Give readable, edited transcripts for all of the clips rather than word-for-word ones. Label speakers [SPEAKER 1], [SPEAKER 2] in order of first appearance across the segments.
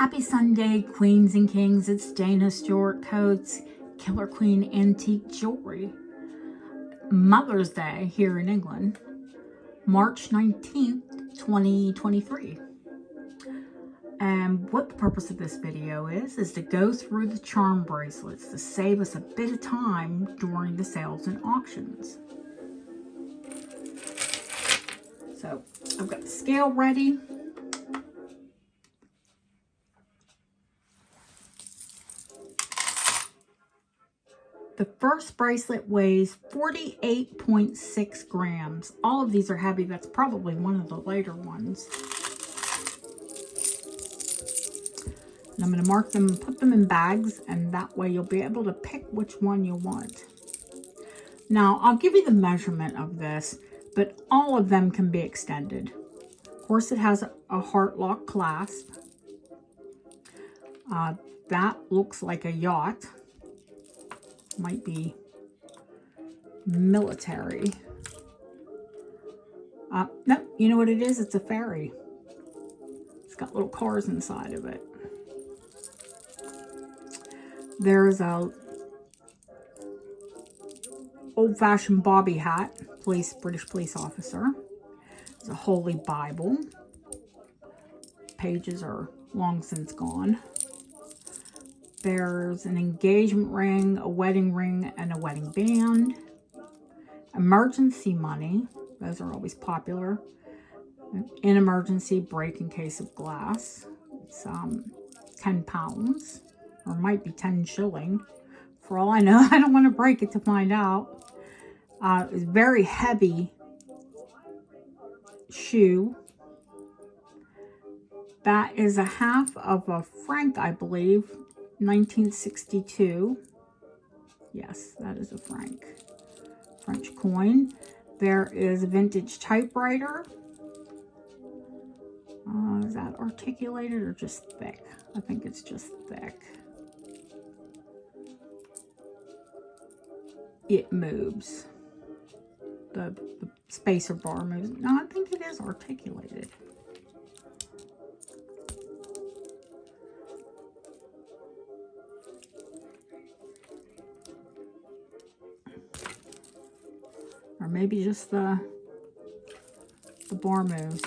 [SPEAKER 1] Happy Sunday, Queens and Kings. It's Dana Historic Codes, Killer Queen Antique Jewelry. Mother's Day here in England, March 19th, 2023. And what the purpose of this video is to go through the charm bracelets to save us a bit of time during the sales and auctions. So I've got the scale ready. The first bracelet weighs 48.6 grams. All of these are heavy. That's probably one of the lighter ones. And I'm going to mark them and put them in bags, and that way you'll be able to pick which one you want. Now, I'll give you the measurement of this, but all of them can be extended. Of course, it has a heart lock clasp. That looks like a yacht. Might be military. No, you know what it is? It's a ferry. It's got little cars inside of it. There's a old-fashioned bobby hat, British police officer. There's a holy Bible. Pages are long since gone. There's an engagement ring, a wedding ring, and a wedding band. Emergency money. Those are always popular. In emergency, break in case of glass. It's 10 pounds. Or it might be 10 shilling. For all I know, I don't want to break it to find out. It's very heavy shoe. That is a half of a franc, I believe. 1962. Yes, that is a franc. French coin. There is a vintage typewriter. Is that articulated or just thick? I think it's just thick. It moves. The spacer bar moves. No, I think it is articulated. Or maybe just the bar moves.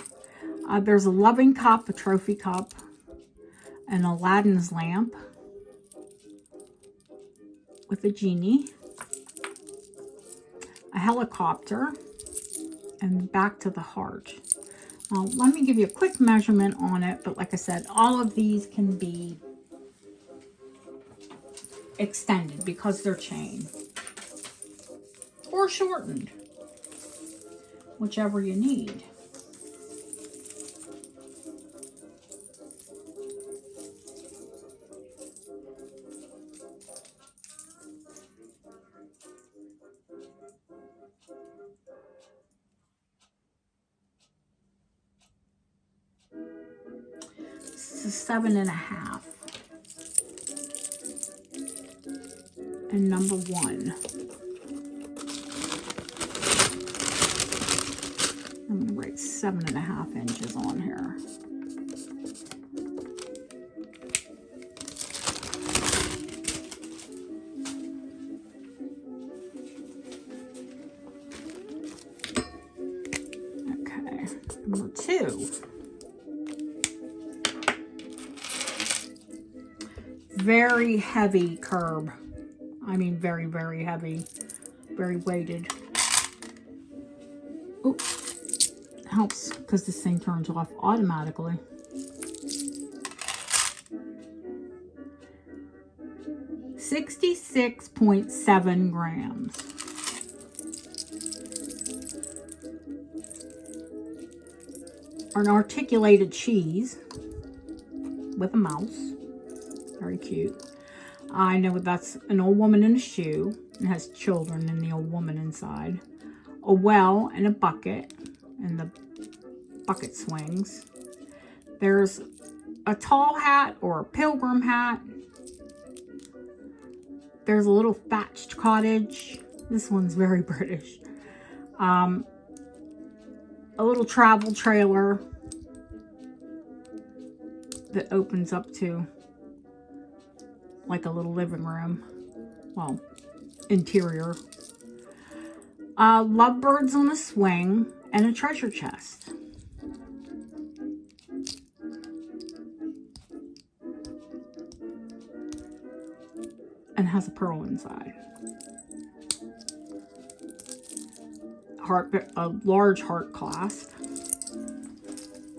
[SPEAKER 1] There's a loving cup, a trophy cup, an Aladdin's lamp with a genie, a helicopter, and back to the heart. Now, let me give you a quick measurement on it, but like I said, all of these can be extended because they're chain or shortened, whichever you need. This is 7.5. And number 1. I'm going to write 7.5 inches on here. Okay, number 2. Very heavy curb. I mean, very, very heavy. Very weighted. Oh, helps because this thing turns off automatically. $66.7 grams. An articulated cheese with a mouse. Very cute. I know that's an old woman in a shoe. It has children and the old woman inside. A well and a bucket. And the bucket swings. There's a tall hat or a pilgrim hat. There's a little thatched cottage. This one's very British. A little travel trailer. that opens up to like a little living room. Well, interior. Lovebirds on a swing and a treasure chest. And has a pearl inside. A large heart clasp.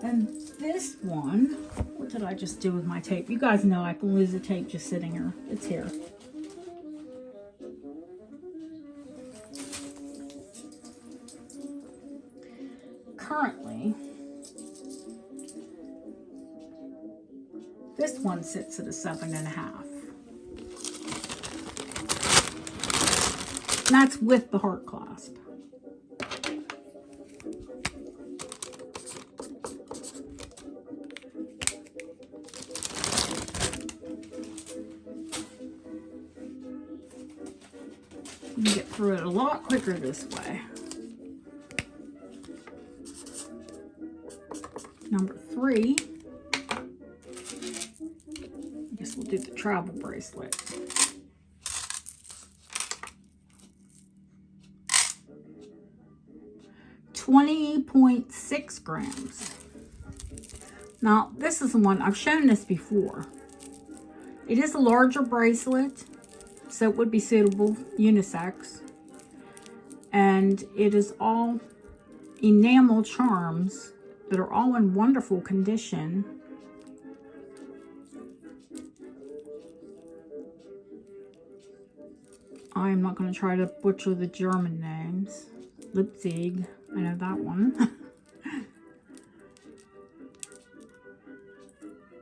[SPEAKER 1] And this one, what did I just do with my tape? You guys know I can lose the tape just sitting here. It's here. Currently, this one sits at a 7.5. And that's with the heart clasp. You can get through it a lot quicker this way. Number 3. I guess we'll do the travel bracelet. 20.6 grams. Now, this is the one, I've shown this before. It is a larger bracelet, so it would be suitable unisex. And it is all enamel charms that are all in wonderful condition. I am not going to try to butcher the German names. Leipzig, I know that one.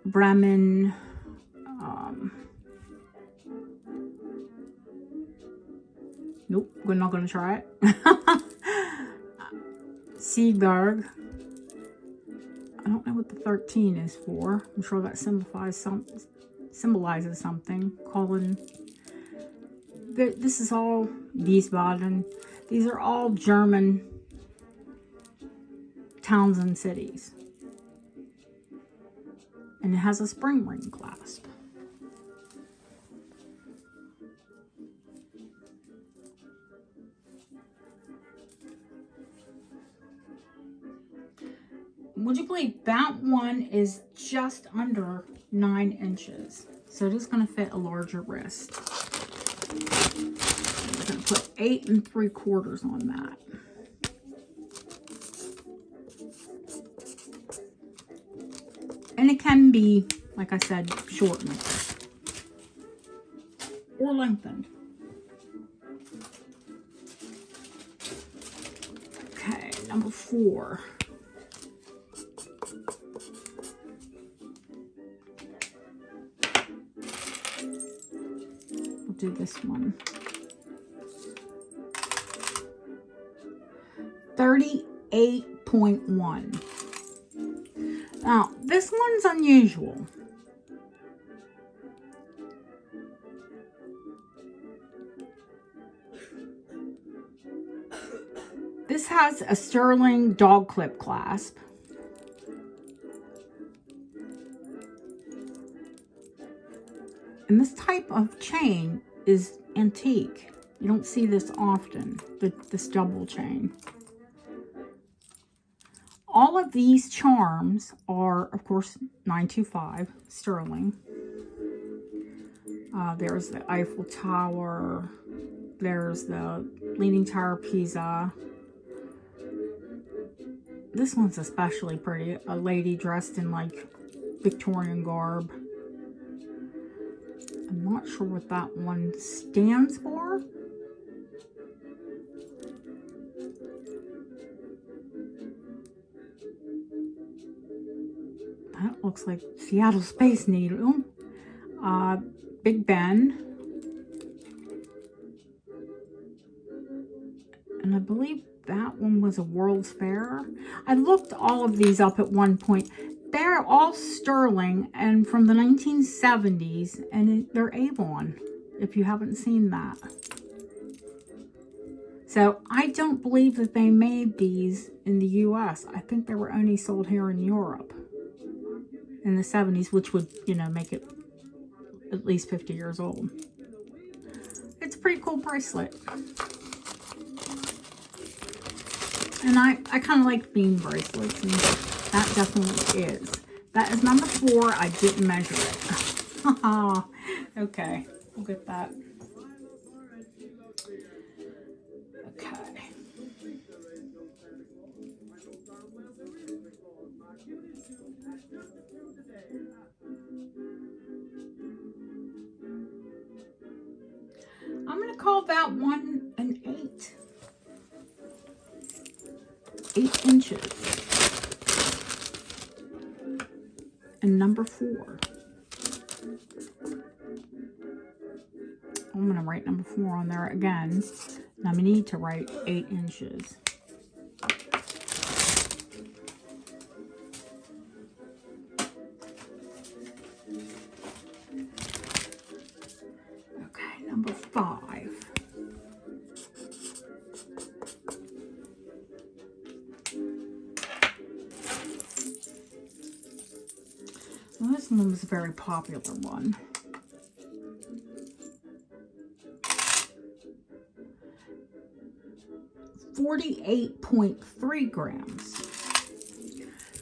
[SPEAKER 1] Bremen. Nope, we're not going to try it. Seaberg. I don't know what the 13 is for. I'm sure that symbolizes something. Colin. This is all Wiesbaden. These are all German towns and cities. And it has a spring ring clasp. Would you believe that one is just under 9 inches? So it is going to fit a larger wrist. We're going to put 8 3/4 on that. And it can be, like I said, shortened or lengthened. Okay, number 4. We'll do this one. 38.1. Now, this one's unusual. This has a sterling dog clip clasp. And this type of chain is antique. You don't see this often, this double chain. All of these charms are, of course, 925 sterling. There's the Eiffel Tower. There's the Leaning Tower of Pisa. This one's especially pretty. A lady dressed in like Victorian garb. I'm not sure what that one stands for. That looks like Seattle Space Needle. Big Ben. And I believe that one was a World's Fair. I looked all of these up at one point. They're all sterling and from the 1970s, and they're Avon, if you haven't seen that. So I don't believe that they made these in the US. I think they were only sold here in Europe. in the 70s, which would, you know, make it at least 50 years old. It's a pretty cool bracelet. And I kind of like bean bracelets, and that definitely is. That is number 4. I didn't measure it. Okay, we'll get that. Okay. I'm going to call that one an 8. 8 inches. And number 4. I'm going to write number 4 on there again. And I'm going to need to write 8 inches. Okay, number 5. Well, this one was a very popular one. .3 grams.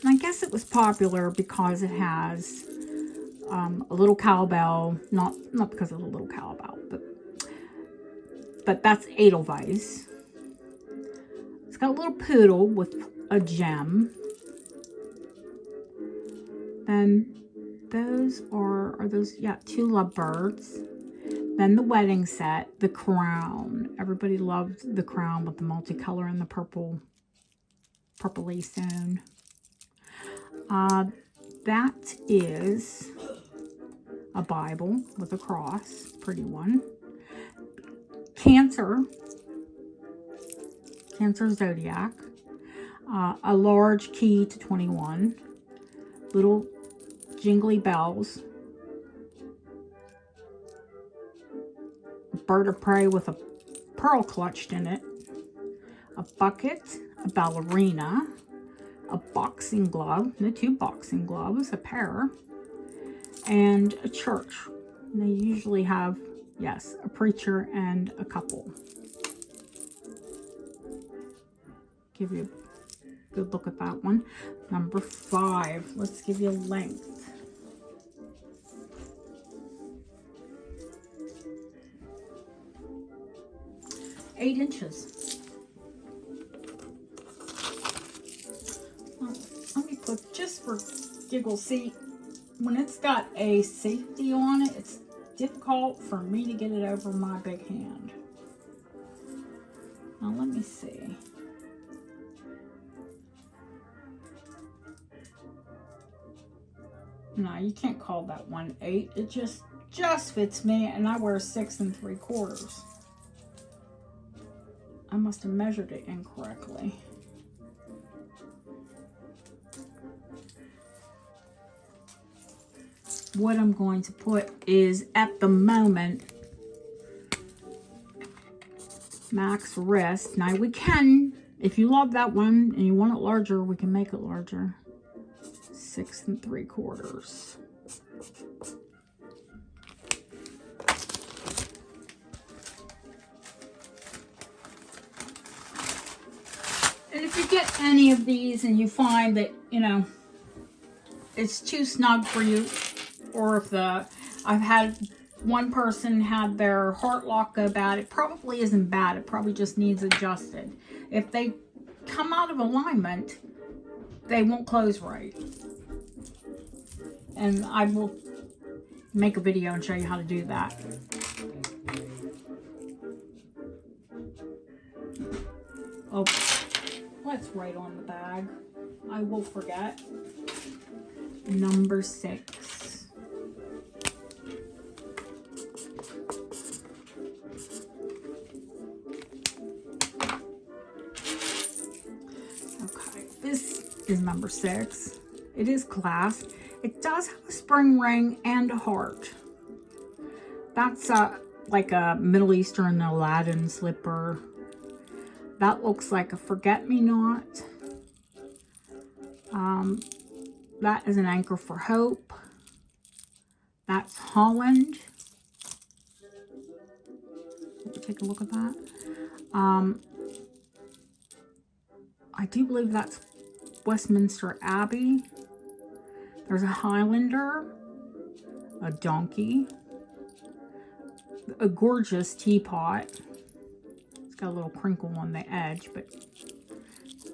[SPEAKER 1] And I guess it was popular because it has a little cowbell, not because of the little cowbell, but that's Edelweiss. It's got a little poodle with a gem. Then those are those, yeah, 2 lovebirds. Then the wedding set, the crown. Everybody loved the crown with the multicolor and the purpley stone. That is a Bible with a cross, pretty one. Cancer zodiac. A large key to 21. Little jingly bells. Bird of prey with a pearl clutched in it, a bucket, a ballerina, a boxing glove, no, 2 boxing gloves, a pair, and a church. And they usually have, yes, a preacher and a couple. Give you a good look at that one. Number 5, let's give you length. 8 inches. Well, let me put, just for giggles, see, when it's got a safety on it, it's difficult for me to get it over my big hand. Now let me see. No, you can't call that one 8. It just fits me, and I wear 6 3/4. I must have measured it incorrectly. What I'm going to put is, at the moment, max wrist. Now we can, if you love that one and you want it larger, we can make it larger. 6 3/4. And if you get any of these and you find that, you know, it's too snug for you, or if I've had one person had their heart lock go bad, it probably isn't bad. It probably just needs adjusted. If they come out of alignment, they won't close right. And I will make a video and show you how to do that. Oh, let's write on the bag. I will forget. Number 6. Okay, this is number 6. It is clasped. It does have a spring ring and a heart. That's like a Middle Eastern Aladdin slipper. That looks like a forget-me-not. That is an anchor for hope. That's Holland. Take a look at that. I do believe that's Westminster Abbey. There's a Highlander, a donkey, a gorgeous teapot. It's got a little crinkle on the edge, but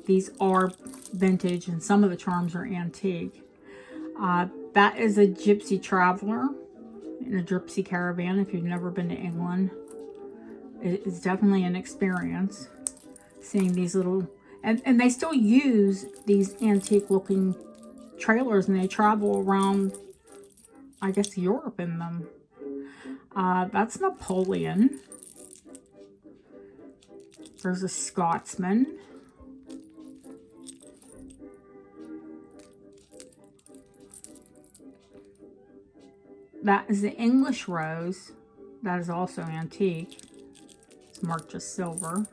[SPEAKER 1] these are vintage and some of the charms are antique. That is a gypsy traveler in a gypsy caravan. If you've never been to England, it's definitely an experience seeing these little, and they still use these antique looking trailers, and they travel around, I guess, Europe in them. That's Napoleon. There's a Scotsman. That is the English rose. That is also antique. It's marked just silver.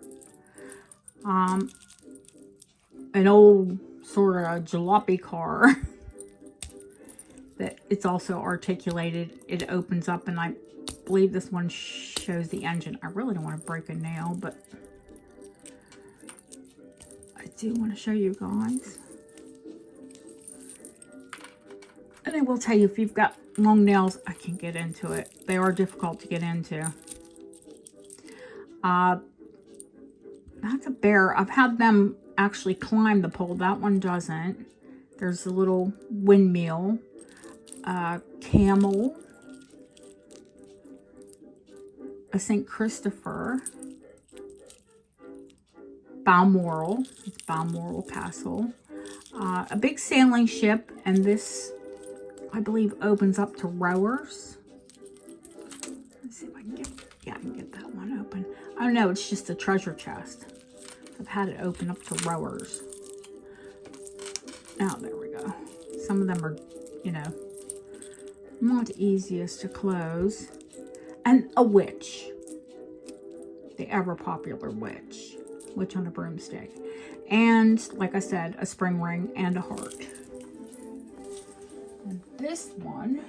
[SPEAKER 1] An old sort of jalopy car that it's also articulated. It opens up, and I believe this one shows the engine. I really don't want to break a nail, but I do want to show you guys. And I will tell you, if you've got long nails, I can get into it. They are difficult to get into. That's a bear. I've had them actually climb the pole. That one doesn't. There's a little windmill. Camel. A St. Christopher. Balmoral. It's Balmoral Castle. A big sailing ship, and this, I believe, opens up to rowers. Let's see if I can get, yeah, I can get that one open. Oh no, it's just a treasure chest. I've had it open up to rowers. Oh, there we go. Some of them are, you know, not easiest to close. And a witch. The ever popular witch. Witch on a broomstick. And, like I said, a spring ring and a heart. And this one,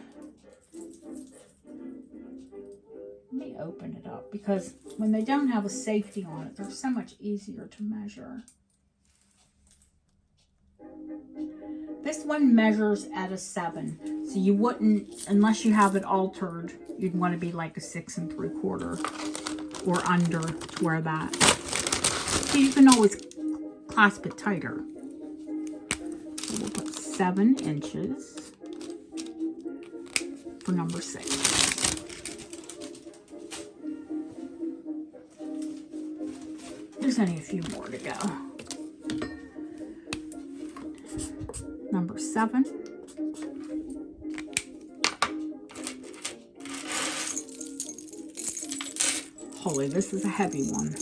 [SPEAKER 1] let me open it up, because when they don't have a safety on it, they're so much easier to measure. This one measures at a 7, so you wouldn't, unless you have it altered, you'd want to be like a 6 3/4 or under to wear that. So you can always clasp it tighter. So we'll put 7 inches for number 6. There's only a few more to go. Number 7. Holy, this is a heavy one.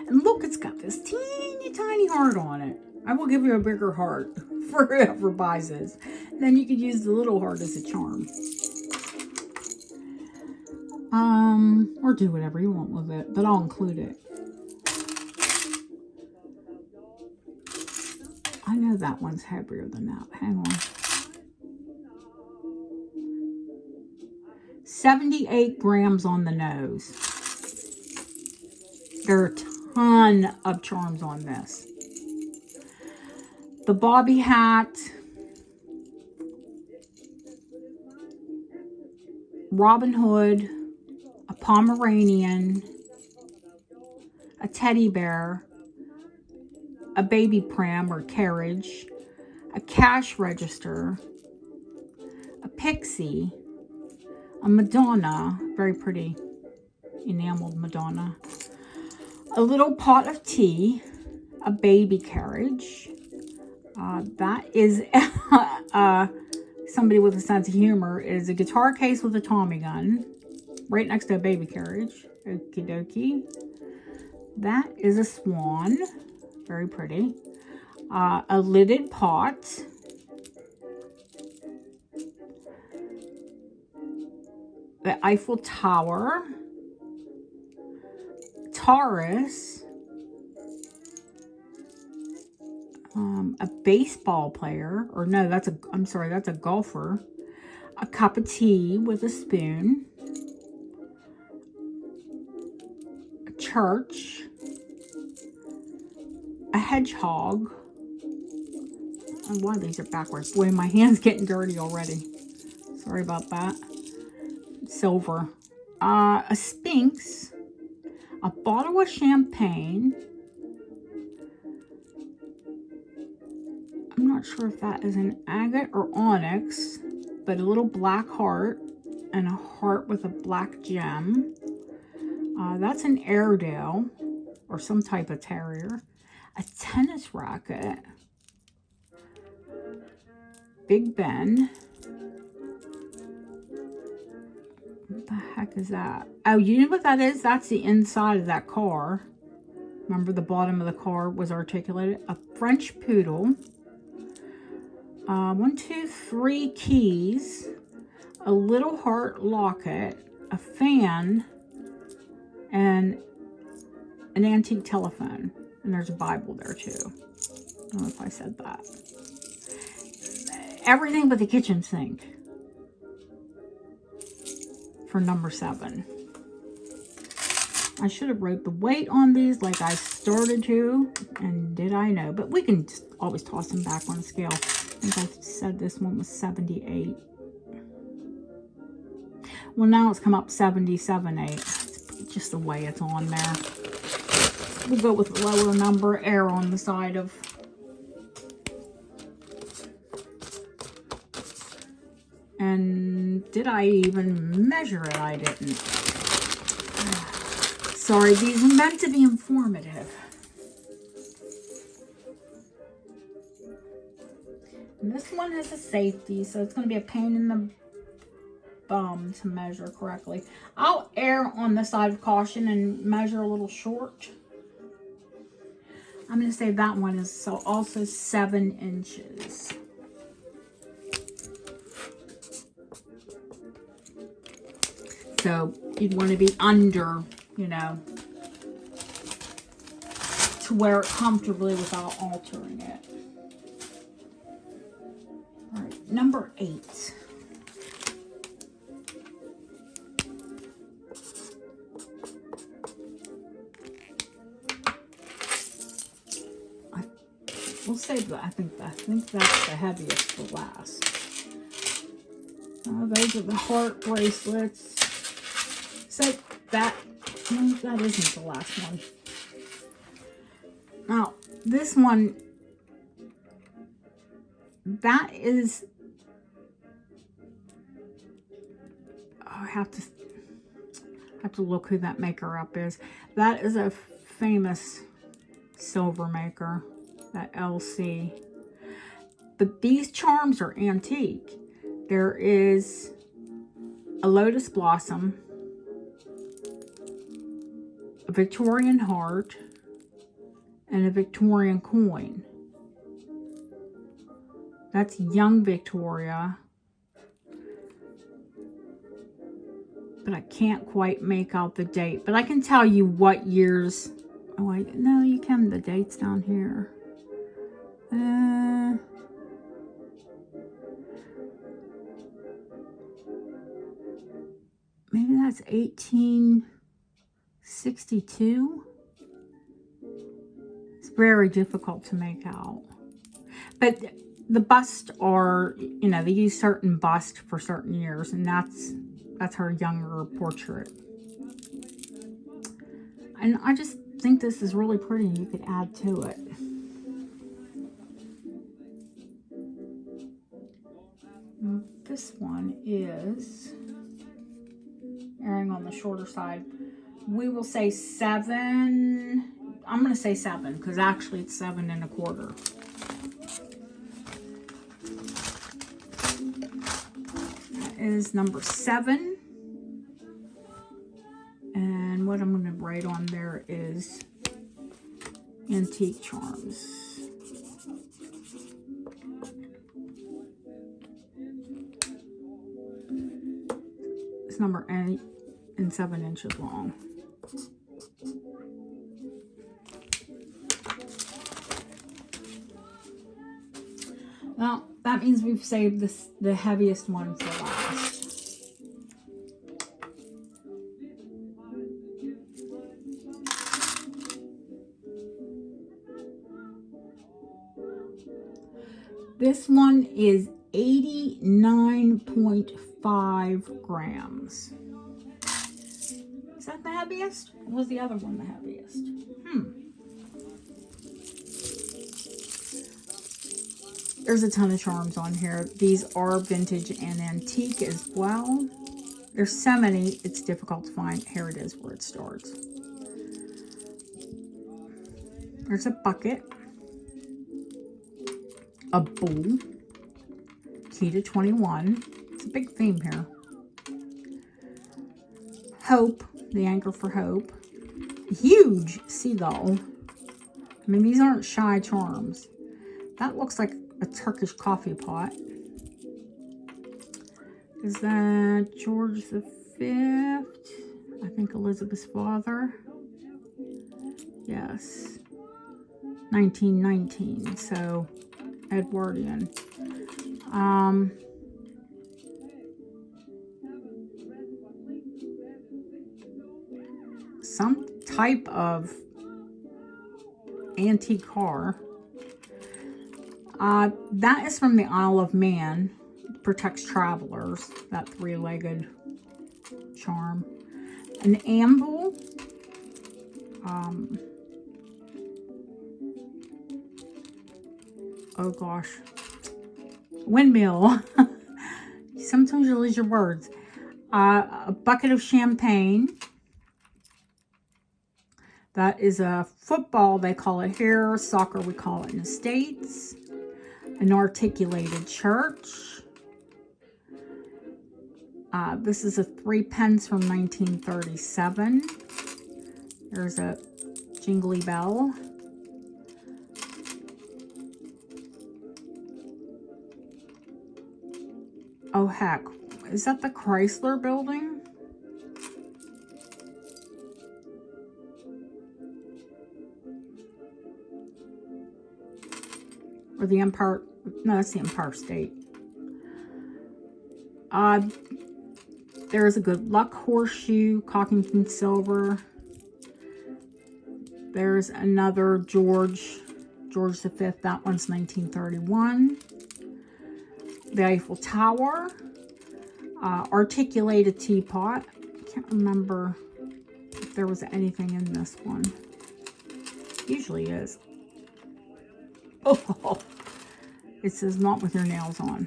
[SPEAKER 1] And look, it's got this teeny tiny heart on it. I will give you a bigger heart for whoever buys this. And then you could use the little heart as a charm. Or do whatever you want with it, but I'll include it. I know that one's heavier than that. Hang on. 78 grams on the nose. There are a ton of charms on this. The bobby hat. Robin Hood. A Pomeranian. A teddy bear. A baby pram or carriage, a cash register, a pixie, a Madonna, very pretty enameled Madonna, a little pot of tea, a baby carriage. That is somebody with a sense of humor. Is a guitar case with a Tommy gun right next to a baby carriage. Okie dokie. That is a swan. Very pretty. A lidded pot. The Eiffel Tower. Taurus. a baseball player, or no, I'm sorry, that's a golfer, a cup of tea with a spoon, a church, a hedgehog. Oh, one of these are backwards. Boy, my hand's getting dirty already. Sorry about that. Silver. A sphinx, a bottle of champagne. I'm not sure if that is an agate or onyx, but a little black heart and a heart with a black gem. That's an Airedale or some type of terrier. A tennis racket. Big Ben. What the heck is that? Oh, you know what that is? That's the inside of that car. Remember, the bottom of the car was articulated. A French poodle. 1, 2, 3 keys. A little heart locket. A fan. And an antique telephone. And there's a Bible there too. I don't know if I said that. Everything but the kitchen sink. For number 7. I should have wrote the weight on these like I started to, and did I know? But we can just always toss them back on the scale. I think I said this one was 78. Well, now it's come up 77.8. It's just the way it's on there. We'll go with a lower number, err on the side of. And did I even measure it? I didn't. Sorry, these are meant to be informative. And this one has a safety, so it's going to be a pain in the bum to measure correctly. I'll err on the side of caution and measure a little short. I'm going to say that one is also 7 inches. So you'd want to be under, you know, to wear it comfortably without altering it. All right, number 8. We'll save that. I think that's the heaviest for last. Those are the heart bracelets. So that isn't the last one. Now, this one, that is, I have to look who that maker up is. That is a famous silver maker, that LC. But these charms are antique. There is a lotus blossom, a Victorian heart, and a Victorian coin. That's young Victoria. But I can't quite make out the date. But I can tell you what years. Oh, no, you can. The date's down here. Maybe that's 1862. It's very difficult to make out. But the busts are, you know, they use certain busts for certain years, and that's her younger portrait. And I just think this is really pretty, and you could add to it. This one is erring on the shorter side. We will say 7. I'm going to say 7 because actually it's 7 1/4. That is number 7. And what I'm going to write on there is antique charms. It's number 8 and 7 inches long. Well, that means we've saved the heaviest one for last. This one is 89.5 grams. Is that the heaviest? Or was the other one the heaviest? There's a ton of charms on here. These are vintage and antique as well. There's so many, it's difficult to find. Here it is where it starts. There's a bucket. A bull. Key to 21. It's a big theme here. Hope. The anchor for hope. Huge seagull. I mean, these aren't shy charms. That looks like a Turkish coffee pot. Is that George V? I think Elizabeth's father. Yes. 1919, so Edwardian. Some type of antique car. That is from the Isle of Man. It protects travelers, that three-legged charm. An anvil. Oh gosh. Windmill. Sometimes you lose your words. A bucket of champagne. That is a football, they call it here. Soccer, we call it in the States. An articulated church. This is a 3 pence from 1937. There's a jingly bell. Oh heck, is that the Chrysler building? Or the Empire, no, that's the Empire State. There's a good luck horseshoe, Cockington silver. There's another George V, that one's 1931. The Eiffel Tower, articulated teapot. I can't remember if there was anything in this one. Usually is. Oh, it says not with your nails on.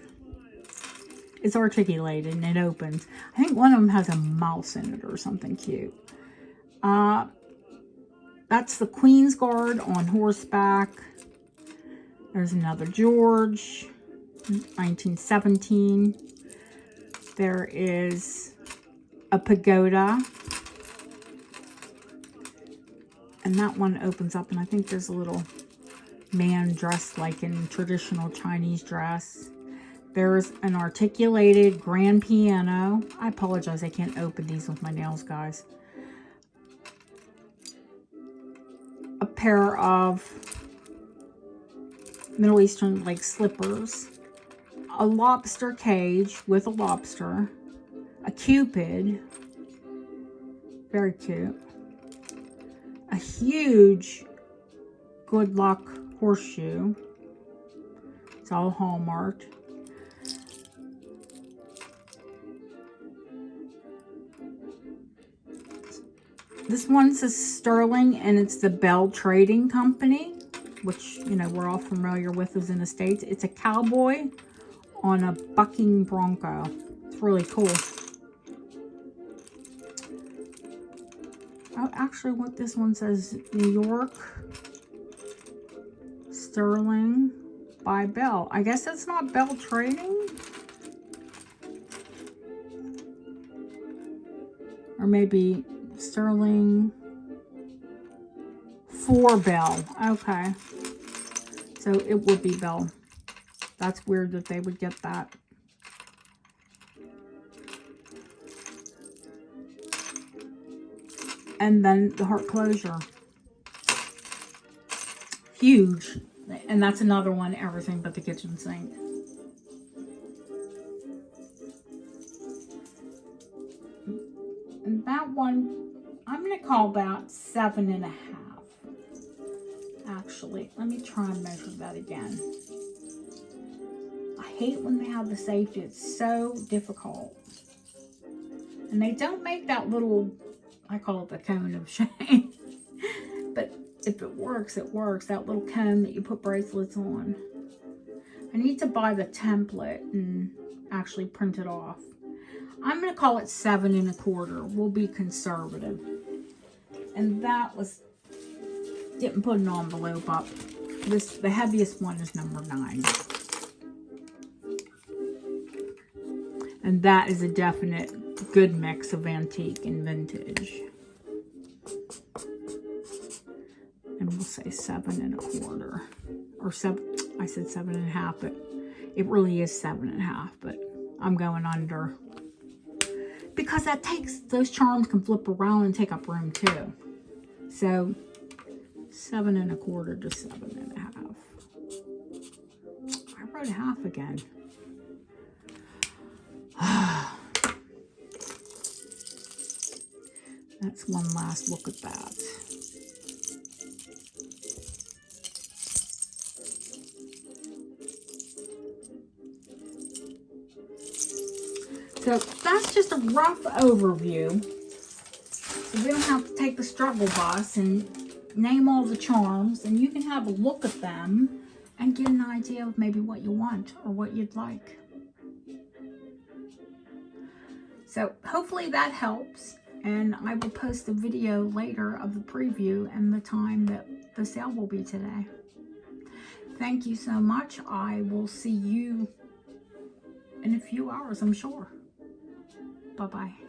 [SPEAKER 1] It's articulated and it opens. I think one of them has a mouse in it or something cute. That's the Queen's Guard on horseback. There's another George, 1917. There is a pagoda. And that one opens up and I think there's a little man dressed like in traditional Chinese dress. There's an articulated grand piano. I apologize, I can't open these with my nails, guys. A pair of Middle Eastern like slippers. A lobster cage with a lobster. A cupid. Very cute. A huge good luck horseshoe. It's all hallmarked. This one says Sterling and it's the Bell Trading Company, which, you know, we're all familiar with as in the States. It's a cowboy on a bucking bronco. It's really cool. Oh, actually, what this one says, New York, Sterling by Bell. I guess that's not Bell Trading. Or maybe Sterling for Bell. Okay. So it would be Bell. That's weird that they would get that. And then the heart closure. Huge. And that's another one, everything but the kitchen sink. that one, I'm going to call about 7.5. Actually, let me try and measure that again. I hate when they have the safety. It's so difficult. And they don't make that little, I call it the cone of shame. But if it works, it works. That little cone that you put bracelets on. I need to buy the template and actually print it off. I'm going to call it 7.25. We'll be conservative. And that was, didn't put an envelope up. The heaviest one is number 9. And that is a definite good mix of antique and vintage. And we'll say 7.25. Or 7, I said 7.5, but it really is 7.5, but I'm going under. Because that takes, those charms can flip around and take up room too. So 7.25 to 7.5. I wrote half again. That's one last look at that. So that's just a rough overview. So we don't have to take the struggle bus and name all the charms, and you can have a look at them and get an idea of maybe what you want or what you'd like. So hopefully that helps, and I will post a video later of the preview and the time that the sale will be today. Thank you so much. I will see you in a few hours, I'm sure. Bye-bye.